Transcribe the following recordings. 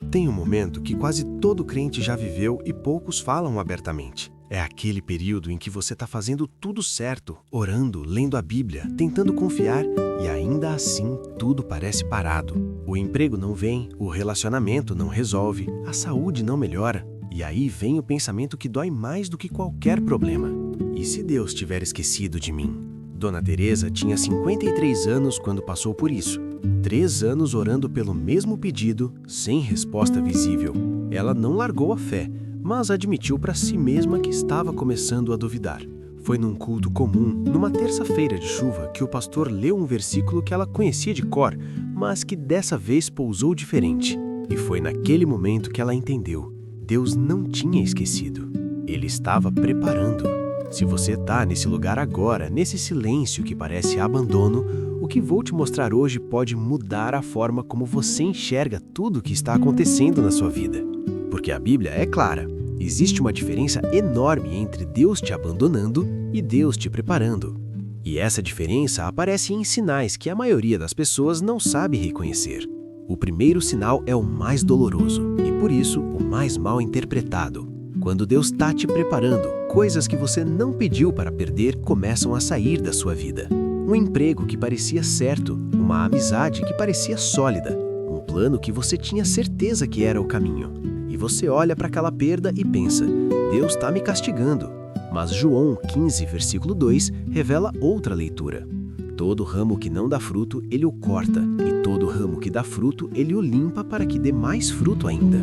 Tem um momento que quase todo crente já viveu e poucos falam abertamente. É aquele período em que você está fazendo tudo certo, orando, lendo a Bíblia, tentando confiar e ainda assim tudo parece parado. O emprego não vem, o relacionamento não resolve, a saúde não melhora. E aí vem o pensamento que dói mais do que qualquer problema. E se Deus tiver esquecido de mim? Dona Teresa tinha 53 anos quando passou por isso. 3 anos orando pelo mesmo pedido, sem resposta visível. Ela não largou a fé, mas admitiu para si mesma que estava começando a duvidar. Foi num culto comum, numa terça-feira de chuva, que o pastor leu um versículo que ela conhecia de cor, mas que dessa vez pousou diferente. E foi naquele momento que ela entendeu. Deus não tinha esquecido. Ele estava preparando. Se você está nesse lugar agora, nesse silêncio que parece abandono, o que vou te mostrar hoje pode mudar a forma como você enxerga tudo o que está acontecendo na sua vida. Porque a Bíblia é clara. Existe uma diferença enorme entre Deus te abandonando e Deus te preparando. E essa diferença aparece em sinais que a maioria das pessoas não sabe reconhecer. O primeiro sinal é o mais doloroso e, por isso, o mais mal interpretado. Quando Deus está te preparando, coisas que você não pediu para perder começam a sair da sua vida. Um emprego que parecia certo, uma amizade que parecia sólida, um plano que você tinha certeza que era o caminho. E você olha para aquela perda e pensa, Deus está me castigando. Mas João 15, versículo 2, revela outra leitura. Todo ramo que não dá fruto, ele o corta, e todo ramo que dá fruto, ele o limpa para que dê mais fruto ainda.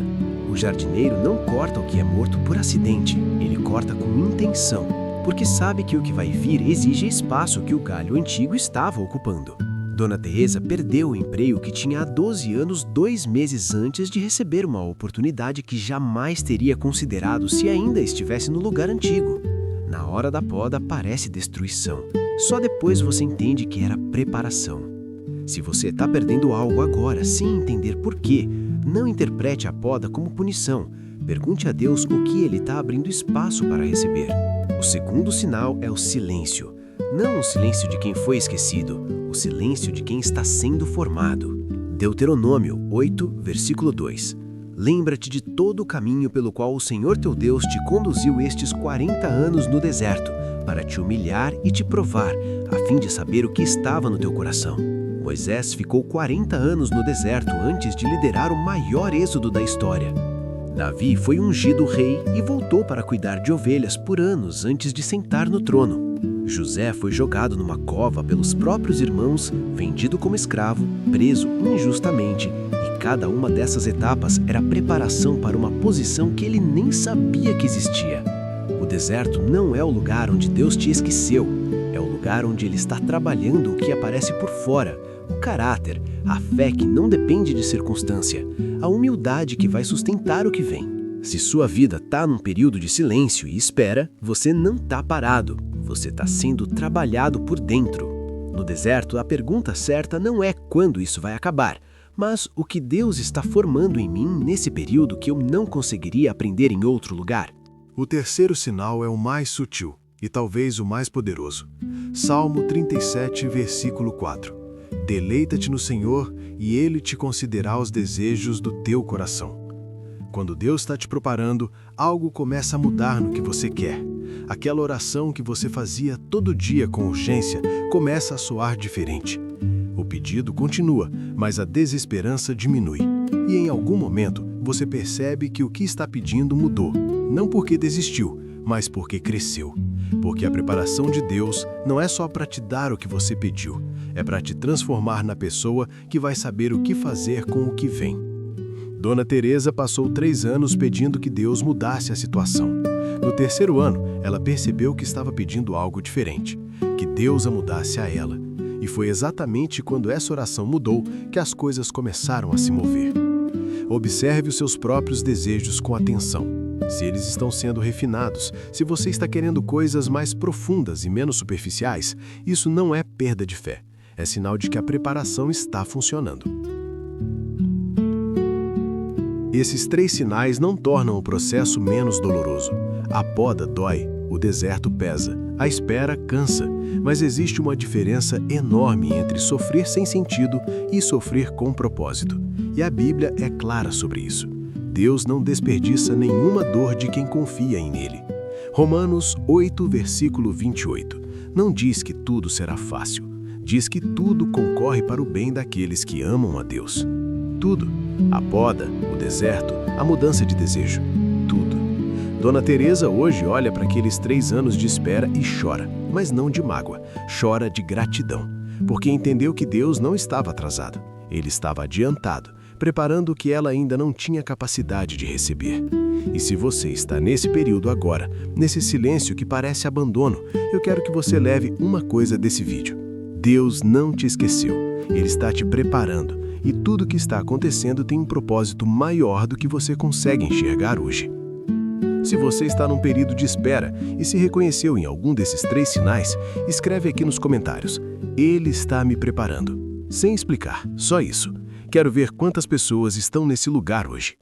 O jardineiro não corta o que é morto por acidente, ele corta com intenção, porque sabe que o que vai vir exige espaço que o galho antigo estava ocupando. Dona Teresa perdeu o emprego que tinha há 12 anos 2 meses antes de receber uma oportunidade que jamais teria considerado se ainda estivesse no lugar antigo. Na hora da poda parece destruição. Só depois você entende que era preparação. Se você está perdendo algo agora sem entender por quê, não interprete a poda como punição. Pergunte a Deus o que Ele está abrindo espaço para receber. O segundo sinal é o silêncio. Não o silêncio de quem foi esquecido, o silêncio de quem está sendo formado. Deuteronômio 8, versículo 2. Lembra-te de todo o caminho pelo qual o Senhor teu Deus te conduziu estes 40 anos no deserto, para te humilhar e te provar, a fim de saber o que estava no teu coração. Moisés ficou 40 anos no deserto antes de liderar o maior êxodo da história. Davi foi ungido rei e voltou para cuidar de ovelhas por anos antes de sentar no trono. José foi jogado numa cova pelos próprios irmãos, vendido como escravo, preso injustamente, e cada uma dessas etapas era preparação para uma posição que ele nem sabia que existia. O deserto não é o lugar onde Deus te esqueceu, é o lugar onde Ele está trabalhando o que aparece por fora, o caráter, a fé que não depende de circunstância, a humildade que vai sustentar o que vem. Se sua vida está num período de silêncio e espera, você não está parado, você está sendo trabalhado por dentro. No deserto, a pergunta certa não é quando isso vai acabar, mas o que Deus está formando em mim nesse período que eu não conseguiria aprender em outro lugar. O terceiro sinal é o mais sutil e talvez o mais poderoso. Salmo 37, versículo 4. Deleita-te no Senhor e Ele te concederá os desejos do teu coração. Quando Deus está te preparando, algo começa a mudar no que você quer. Aquela oração que você fazia todo dia com urgência começa a soar diferente. O pedido continua, mas a desesperança diminui. E em algum momento, você percebe que o que está pedindo mudou. Não porque desistiu, mas porque cresceu. Porque a preparação de Deus não é só para te dar o que você pediu, é para te transformar na pessoa que vai saber o que fazer com o que vem. Dona Teresa passou 3 anos pedindo que Deus mudasse a situação. No terceiro ano, ela percebeu que estava pedindo algo diferente, que Deus a mudasse a ela. E foi exatamente quando essa oração mudou que as coisas começaram a se mover. Observe os seus próprios desejos com atenção. Se eles estão sendo refinados, se você está querendo coisas mais profundas e menos superficiais, isso não é perda de fé. É sinal de que a preparação está funcionando. Esses 3 sinais não tornam o processo menos doloroso. A poda dói, o deserto pesa, a espera cansa, mas existe uma diferença enorme entre sofrer sem sentido e sofrer com propósito. E a Bíblia é clara sobre isso. Deus não desperdiça nenhuma dor de quem confia em Ele. Romanos 8, versículo 28, não diz que tudo será fácil. Diz que tudo concorre para o bem daqueles que amam a Deus. Tudo. A poda, o deserto, a mudança de desejo. Tudo. Dona Teresa hoje olha para aqueles 3 anos de espera e chora, mas não de mágoa, chora de gratidão, porque entendeu que Deus não estava atrasado. Ele estava adiantado, preparando o que ela ainda não tinha capacidade de receber. E se você está nesse período agora, nesse silêncio que parece abandono, eu quero que você leve uma coisa desse vídeo. Deus não te esqueceu. Ele está te preparando, e tudo o que está acontecendo tem um propósito maior do que você consegue enxergar hoje. Se você está num período de espera e se reconheceu em algum desses 3 sinais, escreve aqui nos comentários: Ele está me preparando. Sem explicar, só isso. Quero ver quantas pessoas estão nesse lugar hoje.